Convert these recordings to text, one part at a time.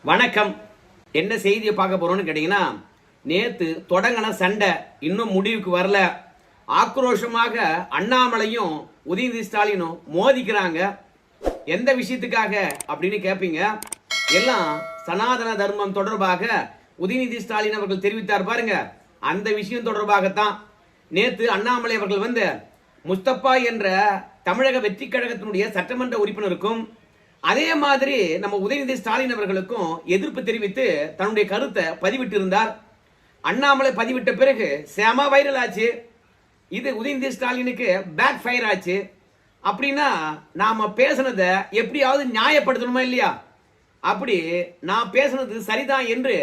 வணக்கம். என்ன செய்தியை பார்க்க போறோம்னு கேட்டீங்கன்னா, நேத்து தொடங்கின சண்டை இன்னும் முடிவுக்கு வரல. ஆக்ரோஷமாக அண்ணாமலையும் உதயநிதி ஸ்டாலினும் மோதிக்கிறாங்க. எந்த விஷயத்துக்காக அப்படின்னு கேட்பீங்க. எல்லாம் சனாதன தர்மம் தொடர்பாக உதயநிதி ஸ்டாலின் அவர்கள் தெரிவித்தார் பாருங்க, அந்த விஷயம் தொடர்பாகத்தான். நேத்து அண்ணாமலை அவர்கள் வந்து முஸ்தபா என்ற தமிழக வெற்றி கழகத்தினுடைய சட்டமன்ற உறுப்பினருக்கும் அதே மாதிரி நம்ம உதயநிதி ஸ்டாலின் அவர்களுக்கும் எதிர்ப்பு தெரிவித்து தன்னுடைய கருத்தை பதிவிட்டு இருந்தார். அண்ணாமலை பதிவிட்ட பிறகு செம வைரல் ஆச்சு. இது உதயநிதி ஸ்டாலினுக்கு பேக் ஃபயர் ஆச்சு. அப்படின்னா நாம பேசுனதை எப்படியாவது நியாயப்படுத்தணுமா இல்லையா? அப்படி நான் பேசுனது சரிதான் என்று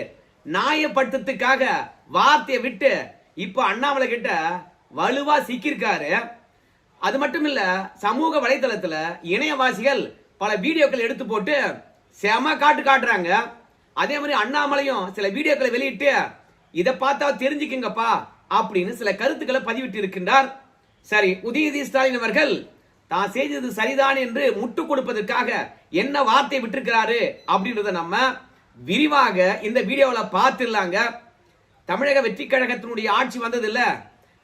நியாயப்படுத்துறதுக்காக வார்த்தையை விட்டு இப்ப அண்ணாமலை கிட்ட வலுவா சிக்கியிருக்காரு. அது மட்டும் இல்ல, சமூக வலைதளத்துல இணையவாசிகள் பல வீடியோக்கள் எடுத்து போட்டு செம காட்டுறாங்க. அதே மாதிரி அண்ணாமலையும் சில வீடியோக்களை வெளியிட்டு இதை பார்த்தா தெரிஞ்சுக்குங்கப்பா அப்படின்னு சில கருத்துக்களை பதிவிட்டு இருக்கின்றார். சரி, உதயநிதி ஸ்டாலின் அவர்கள் தான் செய்தது சரிதான் என்று முட்டு கொடுப்பதற்காக என்ன வார்த்தை விட்டிருக்கிறாரு அப்படின்றத நம்ம விரிவாக இந்த வீடியோவில் பார்த்துடலாங்க. தமிழக வெற்றி கழகத்தினுடைய ஆட்சி வந்தது இல்ல,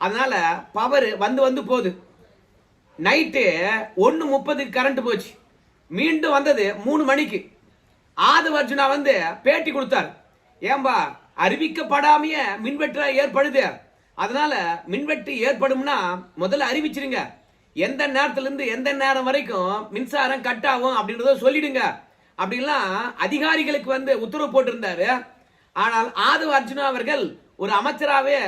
அதனால பவர் வந்து போகுது. நைட்டு 1:30 கரண்ட் போச்சு. மீண்டும் வந்தது 3 மணிக்கு. ஆதவ அர்ஜுனா வந்து பேட்டி கொடுத்தார். ஏம்பா, அறிவிக்கப்படாமைய மின்வெட்டு ஏற்படுது, அதனால மின்வெட்டு ஏற்படும்னா முதல்ல அறிவிச்சிருங்க, எந்த நேரத்துல இருந்து எந்த நேரம் வரைக்கும் மின்சாரம் கட் ஆகும் அப்படின்றத சொல்லிடுங்க அப்படின்லாம் அதிகாரிகளுக்கு வந்து உத்தரவு போட்டிருந்தாரு. ஆனால் ஆதவ அர்ஜுனா அவர்கள் ஒரு அமைச்சராகவே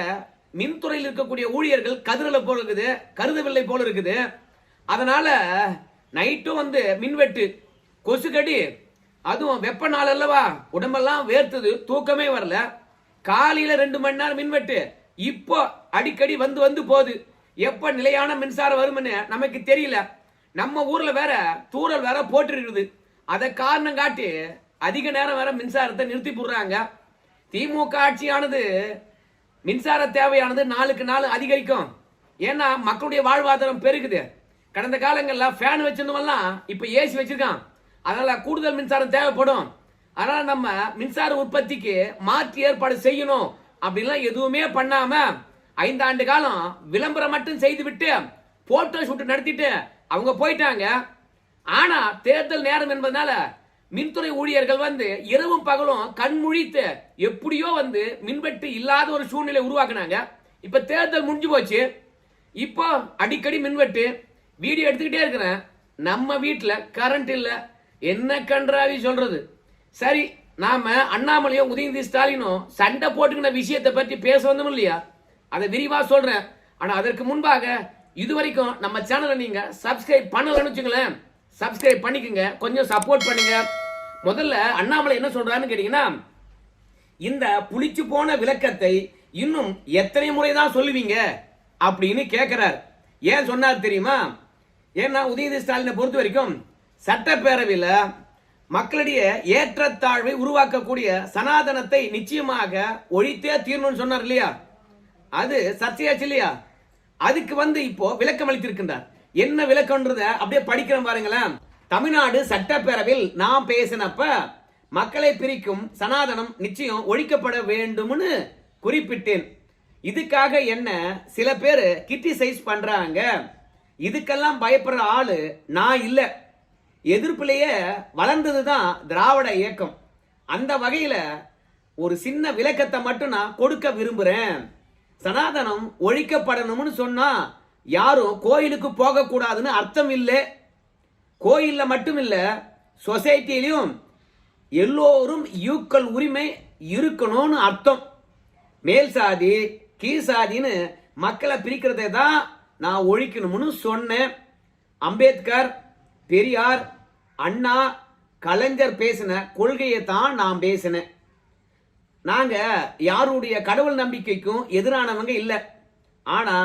மின்துறையில் இருக்கக்கூடிய ஊழியர்கள் கருதவில்லை போல இருக்குது. அதனால நைட்டும் வந்து மின்வெட்டு, கொசுக்கடி, அதுவும் வெப்ப நாள் அல்லவா, உடம்பெல்லாம் வேர்த்தது, தூக்கமே வரல. காலையில 2 மணி நேரம் மின்வெட்டு, இப்போ அடிக்கடி வந்து போகுது. எப்ப நிலையான மின்சாரம் வரும்னு நமக்கு தெரியல. நம்ம ஊர்ல வேற தூரல் வேற போட்டு இருக்குது. அதை காரணம் காட்டி அதிக நேரம் வேற மின்சாரத்தை நிறுத்தி போடுறாங்க. திமுக ஆட்சியானது மின்சார தேவையானது நாளுக்கு நாள் அதிகரிக்கும். ஏன்னா மக்களுடைய வாழ்வாதாரம் பெருகுது. கடந்த காலங்களில் ஃபேன் வச்சிருந்தவெல்லாம் இப்ப ஏசி வச்சிருக்கான். அதனால கூடுதல் மின்சாரம் தேவைப்படும். அதனால நம்ம மின்சார உற்பத்திக்கு மாற்று ஏற்பாடு செய்யணும் அப்படின்லாம் எதுவுமே பண்ணாம 5 ஆண்டு காலம் விளம்பரம் மட்டும் செய்து விட்டு போட்டோ ஷூட் நடத்திட்டு அவங்க போயிட்டாங்க. ஆனா தேர்தல் நேரம் என்பதனால மின்துறை ஊழியர்கள் வந்து இரவும் பகலும் கண்முழித்து எப்படியோ வந்து மின்வெட்டு இல்லாத ஒரு சூழ்நிலை உருவாக்குனாங்க. இப்ப தேர்தல் முடிஞ்சு போச்சு. இப்போ அடிக்கடி மின்வெட்டு. வீடியோ எடுத்துக்கிட்டே இருக்கிறேன், நம்ம வீட்டுல கரண்ட் இல்ல. என்ன கன்றாவி சொல்றது. சரி, நாம அண்ணாமலையும் உதயநிதி ஸ்டாலினும் சண்டை போட்டுக்கின விஷயத்தை பற்றி பேச வந்தோம் இல்லையா, அதை விரிவா சொல்றேன். ஆனா அதற்கு முன்பாக இதுவரைக்கும் நம்ம சேனலை நீங்க சப்ஸ்கிரைப் பண்ணலன்னு வச்சுங்களேன், சப்ஸ்கிரைப் பண்ணிக்கங்க, கொஞ்சம் சப்போர்ட் பண்ணுங்க. முதல்ல அண்ணாமலை என்ன சொல்றாருன்னு கேட்டீங்கன்னா, இந்த புளிச்சு போன விளக்கத்தை இன்னும் எத்தனை முறைதான் சொல்லுவீங்க அப்படின்னு கேட்கிறார். ஏன் சொன்னார் தெரியுமா? ஏன்னா உதயநிதி ஸ்டாலினை பொறுத்த வரைக்கும் சட்டப்பேரவையில் மக்களிடையே ஏற்றத்தாழ்வை உருவாக்கக்கூடிய சனாதனத்தை நிச்சயமாக ஒழித்தே தீரணும்னு சொன்னார் இல்லையா, அது சர்ச்சையாச்சு இல்லையா? அதுக்கு வந்து இப்போ விளக்கம் அளித்திருக்கின்றார். என்ன விளக்கம்ன்றத அப்படியே படிக்கிறோம் பாருங்களேன். தமிழ்நாடு சட்டப்பேரவையில் நான் பேசினப்ப மக்களை பிரிக்கும் சனாதனம் நிச்சயம் ஒழிக்கப்பட வேண்டும்னு குறிப்பிட்டேன். இதுக்காக என்ன சில பேர் கிரிட்டிசைஸ் பண்றாங்க. இதுக்கெல்லாம் பயப்படுற ஆளு நான் இல்ல. எதிர்ப்பிலேயே வளர்ந்ததுதான் திராவிட இயக்கம். அந்த வகையில ஒரு சின்ன விளக்கத்தை மட்டும் நான் கொடுக்க விரும்புறேன். சனாதனம் ஒழிக்கப்படணும்னு சொன்னா யாரும் கோயிலுக்கு போக கூடாதுன்னு அர்த்தம் இல்லை. கோயில்ல மட்டும் இல்ல, சொசைட்டிலையும் எல்லோரும் ஈக்குவல் உரிமை இருக்கணும்னு அர்த்தம். மேல் சாதி கீழ் சாதின்னு மக்களை பிரிக்கிறதை தான் நான் ஒழிக்கணும்னு சொன்னேன். அம்பேத்கர், பெரியார், அண்ணா, கலைஞர் பேசின கொள்கையை தான் நான் பேசினேன். நாங்க யாருடைய கடவுள் நம்பிக்கைக்கும் எதிரானவங்க இல்ல. ஆனா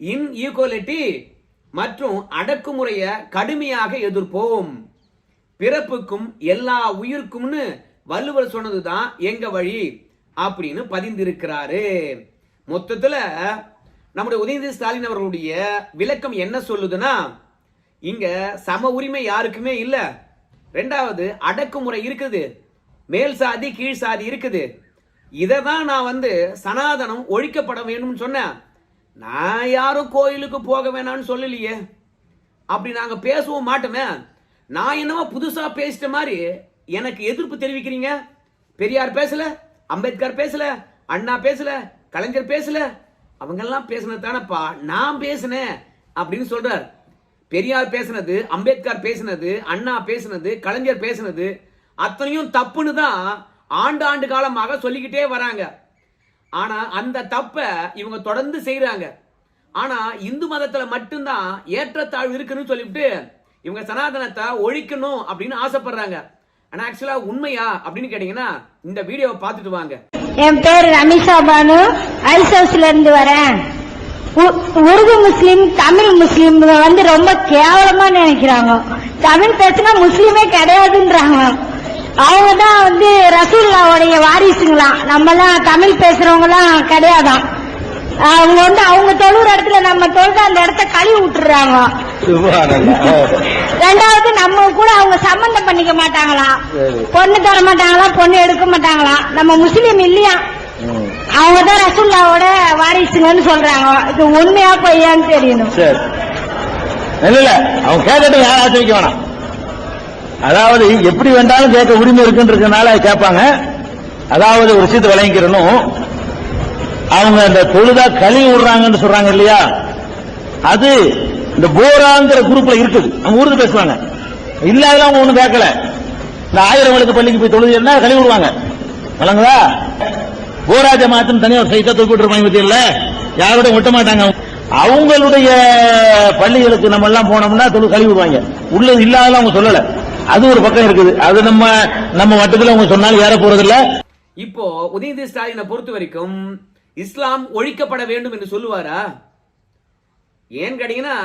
இன்ஈக்குவாலிட்டி மற்றும் அடக்குமுறையை கடுமையாக எதிர்ப்போம். பிறப்புக்கும் எல்லா உயிருக்கும்னு வள்ளுவர் சொன்னதுதான் எங்க வழி அப்படின்னு பதிந்திருக்கிறாரு. மொத்தத்துல நம்முடைய உதயநிதி ஸ்டாலின் அவர்களுடைய விளக்கம் என்ன சொல்லுதுன்னா, இங்க சம உரிமை யாருக்குமே இல்ல. ரெண்டாவது, அடக்குமுறை இருக்குது. மேல் சாதி கீழ் சாதி இருக்குது. இதை தான் நான் சனாதனம் ஒழிக்கப்பட வேணும்னு சொன்னேன். நான் யாரும் கோயிலுக்கு போக வேணாம்னு சொல்லலையே. அப்படி நாங்க பேசவும் மாட்டோமே. நான் என்னவோ புதுசா பேசிட்ட மாதிரி எனக்கு எதிர்ப்பு தெரிவிக்கிறீங்க. பெரியார் பேசல, அம்பேத்கர் பேசல, அண்ணா பேசல, கலைஞர் பேசல, அவங்கெல்லாம் பேசினது தானப்பா நான் பேசினேன் அப்படின்னு சொல்றார். பெரியார் பேசினது, அம்பேத்கர் பேசினது, அண்ணா பேசினது, கலைஞர் பேசினது அத்தனையும் தப்புன்னு தான் ஆண்டு காலமாக சொல்லிக்கிட்டே வராங்க. ஆனா அந்த தப்ப இவங்க தொடர்ந்து செய்யறாங்க. ஆனா இந்து மதத்துல மட்டும்தான் ஏற்றத்தாழ்வு இருக்குன்னு சொல்லிவிட்டு இவங்க சனாதனத்தை ஒழிக்கணும் அப்படின்னு ஆசைப்படுறாங்க. ஆனா ஆக்சுவலா உண்மையா அப்படின்னு கேட்டீங்கன்னா இந்த வீடியோவை பார்த்துட்டு வாங்க. என் பேர் ரமிஷா பானு, ஐசோஸ்ல இருந்து வரேன். உருது முஸ்லீம், தமிழ் முஸ்லீம் ரொம்ப கேவலமா நினைக்கிறாங்க. தமிழ் பேசினா முஸ்லீமே கிடையாதுன்றாங்க. அவங்க தான் ரசூலுல்லாஹ்வுடைய வாரிசுங்களாம். நம்ம எல்லாம் தமிழ் பேசுறவங்க எல்லாம் கிடையாதான். அவங்க அவங்க தொழுற இடத்துல நம்ம தொழுது அந்த இடத்த கழுவி விட்டுறாங்க. ரெண்டாவது நம்ம கூட அவங்க சம்பந்தம் பண்ணிக்க மாட்டாங்களாம், பொண்ணு தர மாட்டாங்களாம், பொண்ணு எடுக்க மாட்டாங்களாம். நம்ம முஸ்லீம் இல்லையா, அவங்கதான் ரசூலுல்லாஹ்வோட வாரிசுங்கன்னு சொல்றாங்க. இது உண்மையா பொய்யான்னு தெரியணும். இல்ல அவங்க கேட்கட்டும், யாராச்சும் வைக்க வேணாம். அதாவது எப்படி வேண்டாலும் கேட்க உரிமை இருக்குன்றதுனால கேட்பாங்க. அதாவது ஒரு விஷயத்தை விளங்கிக்கிறனும், அவங்க அந்த தொழுதா கழுவி விடுறாங்கன்னு சொல்றாங்க இல்லையா, அது இந்த போராங்கிற குரூப்ல இருக்குது. அவங்க உருது பேசுவாங்க, இல்லாத அவங்க ஒண்ணும் கேட்கல. இந்த 1000 விளக்கு பள்ளிக்கு போய் தொழுதுன்னா கழுவி விடுவாங்க. வழங்குதா? போரா ஜமாத்துன்னு தனியாக ஒரு சைட்டா தூக்கி விட்டுருப்பாங்க பத்தியில்ல, யாரோட ஒட்ட மாட்டாங்க. அவங்களுடைய பள்ளிகளுக்கு நம்ம எல்லாம் போனோம்னா கழுவி விடுவாங்க. உள்ளது இல்லாத அவங்க சொல்லல. அது ஒரு பக்கம் இருக்குது. அது நம்ம வட்டத்தில் அவங்க சொன்னாலும் ஏற போறது இல்ல. இப்போ உதயநிதி ஸ்டாலினை பொறுத்த வரைக்கும் இஸ்லாம் ஒழிக்கப்பட வேண்டும் என்று சொல்லுவாரா? ஏன் கேட்டீங்கன்னா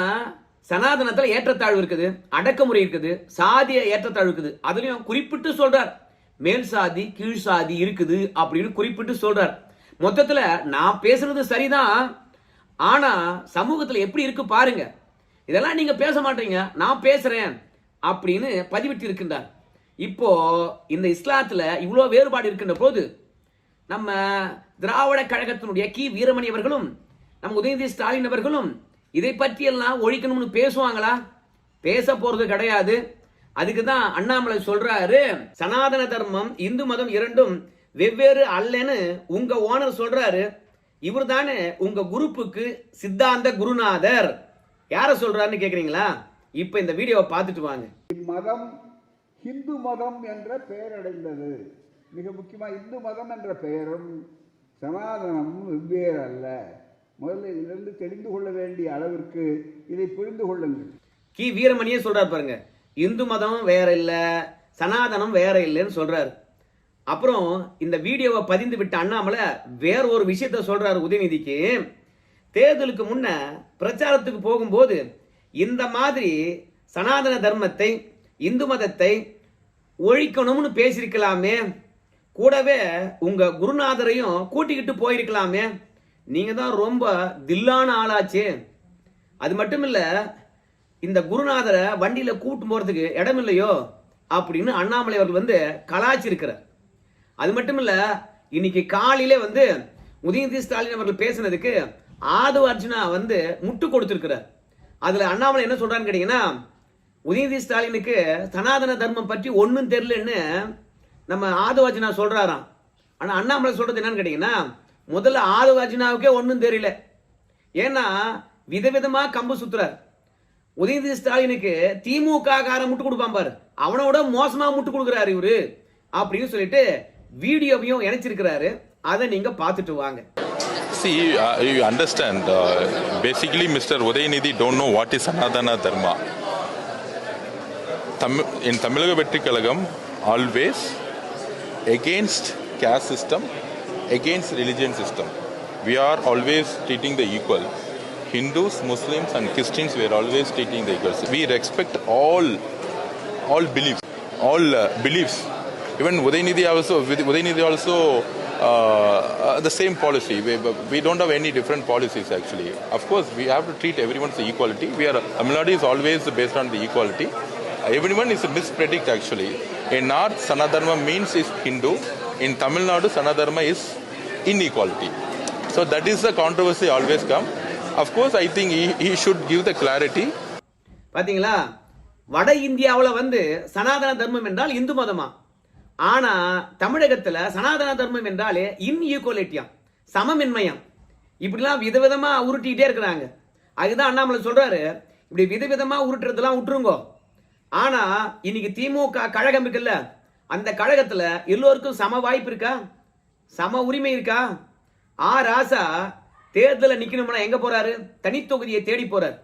சனாதனத்துல ஏற்றத்தாழ்வு இருக்குது, அடக்குமுறை இருக்குது, சாதிய ஏற்றத்தாழ்வு இருக்குது. அதுலயும் குறிப்பிட்டு சொல்றார் மேல் சாதி கீழ் சாதி இருக்குது அப்படின்னு குறிப்பிட்டு சொல்றார். மொத்தத்துல நான் பேசுறது சரிதான், ஆனா சமூகத்துல எப்படி இருக்கு பாருங்க. இதெல்லாம் நீங்க பேச மாட்டீங்க, நான் பேசுறேன் அப்படின்னு பதிவிட்டு இருக்கின்றார். இப்போ இந்த இஸ்லாத்துல இவ்வளவு வேறுபாடு இருக்கின்ற போது நம்ம திராவிட கழகத்தினுடைய கி வீரமணி அவர்களும் நம்ம உதயநிதி ஸ்டாலின் அவர்களும் இதை பற்றியெல்லாம் ஒழிக்கணும்னு பேசுவாங்களா? பேச போறது கிடையாது. அதுக்குதான் அண்ணாமலை சொல்றாரு, சனாதன தர்மம் இந்து மதம் இரண்டும் வெவ்வேறு அல்லன்னு உங்க ஓனர் சொல்றாரு. இவர் தானே உங்க குரூப்புக்கு சித்தாந்த குருநாதர். யார சொல்றாருன்னு கேக்குறீங்களா? இப்ப இந்த வீடியோவை பார்த்துட்டு வாங்க. இம்மதம் இந்து மதம் என்ற பெயர் அடைந்தது. மிக முக்கியமா இந்து மதம் என்ற பெயரும் சனாதனமும் வெவ்வேறு அல்ல. முதல்ல இதிலிருந்து தெரிந்து கொள்ள வேண்டிய அளவிற்கு இதை புரிந்து கொள்ளுங்கள். கி வீரமணியே சொல்றாரு பாருங்க, இந்து மதம் வேற இல்ல, சனாதனம் வேற இல்லைன்னு சொல்றாரு. அப்புறம் இந்த வீடியோவை பதிந்து விட்ட அண்ணாமலை வேற ஒரு விஷயத்த சொல்றாரு உதயநிதிக்கு. தேர்தலுக்கு முன்ன பிரச்சாரத்துக்கு போகும்போது இந்த மாதிரி சனாதன தர்மத்தை இந்து மதத்தை ஒழிக்கணும்னு பேசியிருக்கலாமே, கூடவே உங்க குருநாதரையும் கூட்டிக்கிட்டு போயிருக்கலாமே, நீங்க தான் ரொம்ப தில்லான ஆளாச்சு. அது மட்டும் இல்ல, இந்த குருநாதரை வண்டியில கூட்டு போறதுக்கு இடம் இல்லையோ அப்படின்னு அண்ணாமலை அவர்கள் கலாச்சிருக்கிறார். அது மட்டும் இல்ல, இன்னைக்கு காலையில உதயநிதி ஸ்டாலின் அவர்கள் பேசினதுக்கு ஆதவ அர்ஜுனா முட்டு கொடுத்திருக்கிறார். அதுல அண்ணாமலை என்ன சொல்றான்னு கேட்டீங்கன்னா, உதயநிதி ஸ்டாலினுக்கு சனாதன தர்மம் பற்றி ஒன்னும் தெரியலன்னு நம்ம ஆதவ அர்ஜுனா சொல்றாராம். ஆனா அண்ணாமலை சொல்றது என்னன்னு கேட்டீங்கன்னா, முதல்ல ஆதவ அர்ஜுனாவுக்கே ஒன்னும் தெரியல. ஏன்னா விதவிதமா கம்பு சுத்துறார். உதயநிதி ஸ்டாலினுக்கு திமுக காரன் முட்டு கொடுப்பான் பாரு, அவனோட மோசமா முட்டு கொடுக்கிறாரு இவரு அப்படின்னு சொல்லிட்டு வீடியோவையும் இணைச்சிருக்கிறாரு. அதை நீங்க பார்த்துட்டு வாங்க. See, you understand, basically Mr. Udayanidhi don't know what is Sanatana Dharma. In Tamilnaga Vetri Kalagam, always against caste system, against religion system. We are always treating the equal. Hindus, Muslims and Christians, we are always treating the equals. We respect all beliefs, beliefs. Even Udayanidhi also the same policy. We don't have any different policies actually. Of course, we have to treat everyone as equality. Tamil Nadu is always based on the equality. Everyone is a mispredict actually. In North, Sanadharma means is Hindu. In Tamil Nadu, Sanadharma is inequality. So that is the controversy always come. Of course, I think he should give the clarity. பாத்தீங்களா, வட இந்தியாவுல வந்து சனாதன தர்மம் என்றால் இந்து மதமா, ஆனா தமிழகத்துல சனாதன தர்மம் என்றாலே இன்ஈக்குவாலிட்டியா, சமமின்மையா, இப்படிலாம் விதவிதமா உருட்டிட்டே இருக்கிறாங்க. அதுதான் அண்ணாமலை சொல்றாரு, இப்படி விதவிதமா உருட்டுறதெல்லாம் விட்டுருங்கோ. ஆனா இன்னைக்கு திமுக கழகம் இருக்குல்ல, அந்த கழகத்துல எல்லோருக்கும் சம வாய்ப்பு இருக்கா, சம உரிமை இருக்கா? ராசா தேர்தல நிக்கணும்னா எங்க போறாரு? தனித்தொகுதியை தேடி போறாரு.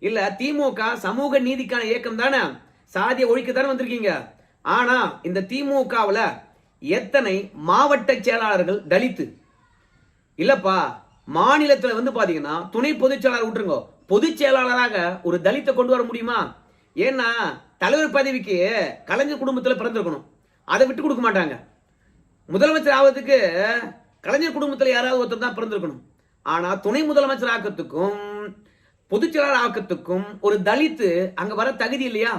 இல்ல திமுக சமூக நீதிக்கான இயக்கம் தானே, சாதிய ஒழிக்க தானே வந்திருக்கீங்க. ஆனா இந்த திமுகவுல எத்தனை மாவட்ட செயலாளர்கள் தலித்து? இல்லப்பா, மாநிலத்துல வந்து பாத்தீங்கன்னா துணை பொதுச் செயலாளர் விட்டுருங்க, பொதுச் செயலாளராக ஒரு தலித்தை கொண்டு வர முடியுமா? ஏன்னா தலைவர் பதவிக்கு கலைஞர் குடும்பத்துல பிறந்திருக்கணும், அதை விட்டு கொடுக்க மாட்டாங்க. முதலமைச்சர் ஆவதுக்கு கலைஞர் குடும்பத்துல யாராவது ஒருத்தர் தான் பிறந்திருக்கணும். ஆனா துணை முதலமைச்சர் ஆக்கத்துக்கும் பொதுச் செயலாளர் ஆக்கத்துக்கும் ஒரு தலித்து அங்க வர தகுதி இல்லையா?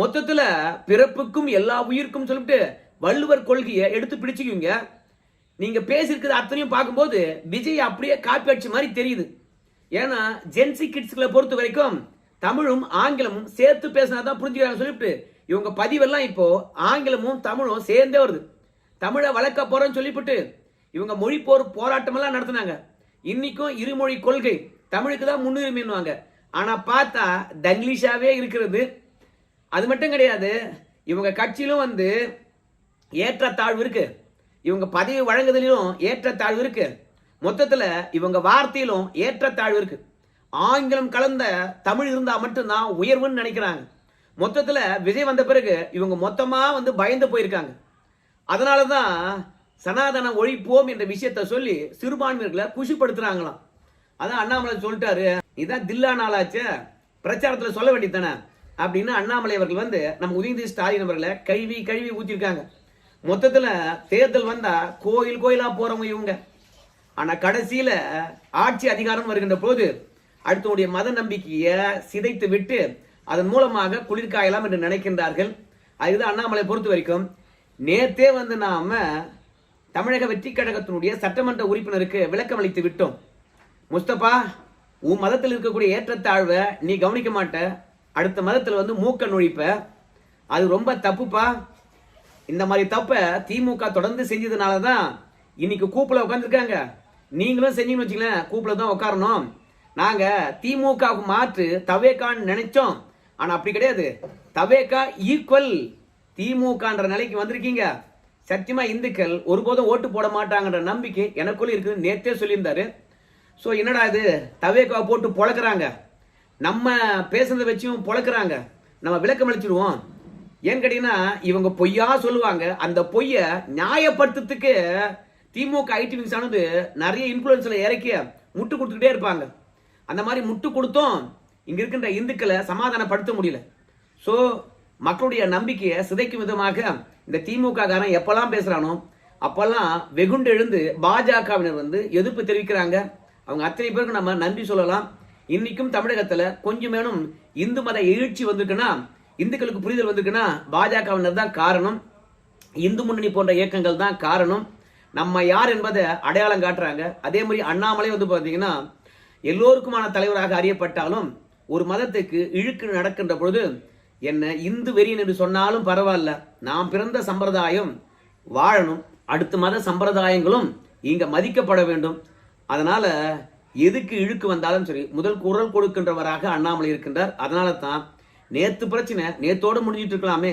மொத்தத்துல பிறப்புக்கும் எல்லா உயிருக்கும் சொல்லிட்டு வள்ளுவர் கொள்கையை எடுத்து பிடிச்சுக்குவீங்க. நீங்க பேசிருக்கிறது அத்தனையும் பார்க்கும்போது விஜய் அப்படியே காப்பி அடிச்ச மாதிரி தெரியுது. ஏன்னா ஜென்சி கிட்ஸ்களை பொறுத்த வரைக்கும் தமிழும் ஆங்கிலமும் சேர்த்து பேசினாதான் புரிஞ்சுக்கிறாங்க சொல்லிட்டு இவங்க பதிவெல்லாம் இப்போ ஆங்கிலமும் தமிழும் சேர்ந்தே வருது. தமிழை வளர்க்க போறோம்னு சொல்லிவிட்டு இவங்க மொழி போராட்டம் எல்லாம் நடத்தினாங்க. இன்னைக்கும் இருமொழி கொள்கை தமிழுக்கு தான் முன்னுரிமைன்னுவாங்க. ஆனா பார்த்தா தங்கிலீஷாவே இருக்கிறது. அது மட்டும் கிடையாது, இவங்க கட்சியிலும் வந்து ஏற்றத்தாழ்வு இருக்கு, இவங்க பதவி வழங்குதலிலும் ஏற்றத்தாழ்வு இருக்கு, மொத்தத்துல இவங்க வார்த்தையிலும் ஏற்றத்தாழ்வு இருக்கு. ஆங்கிலம் கலந்த தமிழ் இருந்தா மட்டும்தான் உயர்வுன்னு நினைக்கிறாங்க. மொத்தத்துல விஜய் வந்த பிறகு இவங்க மொத்தமா வந்து பயந்து போயிருக்காங்க. அதனாலதான் சனாதன ஒழிப்போம் என்ற விஷயத்த சொல்லி சிறுபான்மையர்களை குஷிப்படுத்துறாங்களாம். அதான் அண்ணாமலை சொல்லிட்டாரு, இதான் தில்லா நாளாச்சு, பிரச்சாரத்துல சொல்ல வேண்டியதானே அப்படின்னு அண்ணாமலை அவர்கள் வந்து நம்ம உதயநிதி ஸ்டாலின் அவர்களை கழுவி ஊத்திருக்காங்க. மொத்தத்துல தேர்தல் வந்தா கோயில் கோயிலா போறவங்க இவங்க. ஆனா கடைசியில ஆட்சி அதிகாரம் வருகின்ற போது அடுத்தவருடைய மத நம்பிக்கையை சிதைத்து விட்டு அதன் மூலமாக குளிர்காயலாம் என்று நினைக்கின்றார்கள். அதுதான் அண்ணாமலை பொறுத்த வரைக்கும். நேத்தே வந்து நாம தமிழக வெற்றி கழகத்தினுடைய சட்டமன்ற உறுப்பினருக்கு விளக்கம் அளித்து விட்டோம். முஸ்தபா, உன் மதத்தில் இருக்கக்கூடிய ஏற்றத்தாழ்வை நீ கவனிக்க மாட்ட, அடுத்த மதத்தில் வந்து மூக்க நுழைப்ப, அது ரொம்ப தப்புப்பா. இந்த மாதிரி தப்ப திமுக தொடர்ந்து செஞ்சதுனாலதான் இன்னைக்கு கூப்பில உட்காந்துருக்காங்க. நீங்களும் செஞ்சீங்கன்னு வச்சுங்களேன், கூப்பில தான் உட்காரணும். நாங்க திமுக மாற்று தவேகான்னு நினைச்சோம், ஆனா அப்படி கிடையாது. தவேகா ஈக்குவல் திமுகன்ற நிலைக்கு வந்திருக்கீங்க. சத்தியமா இந்துக்கள் ஒருபோதும் ஓட்டு போட மாட்டாங்கன்ற நம்பிக்கை எனக்குள்ள இருக்குது, நேத்தே சொல்லியிருந்தாரு. சோ என்னடா இது, தவேகா போட்டு பொழக்கிறாங்க, நம்ம பேசுறதை வச்சும் பொழக்கிறாங்க, நம்ம விளக்கம் அளிச்சிருவோம். ஏன்னு கேட்டீங்கன்னா இவங்க பொய்யா சொல்லுவாங்க. அந்த பொய்ய நியாயப்படுத்துறதுக்கு திமுக ஐடி நியூஸ் ஆனது நிறைய இன்ஃபுளுன்ஸ்ல இறக்கி முட்டு கொடுத்துக்கிட்டே இருப்பாங்க. அந்த மாதிரி முட்டு கொடுத்தும் இங்க இருக்கின்ற இந்துக்களை சமாதானப்படுத்த முடியல. சோ மக்களுடைய நம்பிக்கையை சிதைக்கும் விதமாக இந்த திமுக காரன் எப்பெல்லாம் பேசுறானோ அப்பெல்லாம் வெகுண்டு எழுந்து பாஜகவினர் வந்து எதிர்ப்பு தெரிவிக்கிறாங்க. அவங்க அத்தனை பேருக்கு நம்ம நன்றி சொல்லலாம். இன்னைக்கும் தமிழகத்துல கொஞ்சமேனும் இந்து மத எழுச்சி வந்திருக்குன்னா, இந்துக்களுக்கு புரிதல் வந்திருக்குன்னா பாஜகவினர் தான் காரணம், இந்து முன்னணி போன்ற இயக்கங்கள் தான் காரணம். நம்ம யார் என்பதை அடையாளம் காட்டுறாங்க. அதே மாதிரி அண்ணாமலை வந்து பாத்தீங்கன்னா எல்லோருக்குமான தலைவராக அறியப்பட்டாலும் ஒரு மதத்துக்கு இழுக்கு நடக்கின்ற பொழுது என்ன இந்து வெறியன் என்று சொன்னாலும் பரவாயில்ல, நாம் பிறந்த சம்பிரதாயம் வாழணும், அடுத்த மத சம்பிரதாயங்களும் இங்க மதிக்கப்பட வேண்டும். அதனால எதுக்கு இழுக்கு வந்தாலும் சரி முதல் குரல் கொடுக்கின்றவராக அண்ணாமலை இருக்கின்றார். அதனால தான் நேத்து பிரச்சனை நேத்தோடு முடிஞ்சிட்டு இருக்கலாமே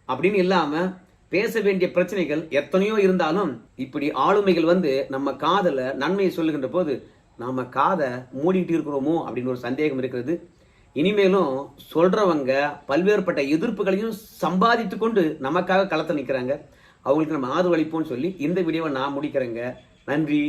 அப்படின்னு இல்லாம பேச வேண்டிய பிரச்சனைகள் எத்தனையோ இருந்தாலும் இப்படி ஆளுமைகள் வந்து நம்ம காதல நன்மையை சொல்லுகின்ற போது நாம காதை மூடிட்டு இருக்கிறோமோ அப்படின்னு ஒரு சந்தேகம் இருக்கிறது. இனிமேலும் சொல்றவங்க பல்வேறுபட்ட எதிர்ப்புகளையும் சம்பாதித்து கொண்டு நமக்காக களத்தை நிற்கிறாங்க. அவங்களுக்கு நம்ம ஆதரவளிப்போம்னு சொல்லி இந்த வீடியோவை நான் முடிக்கிறேங்க. நன்றி.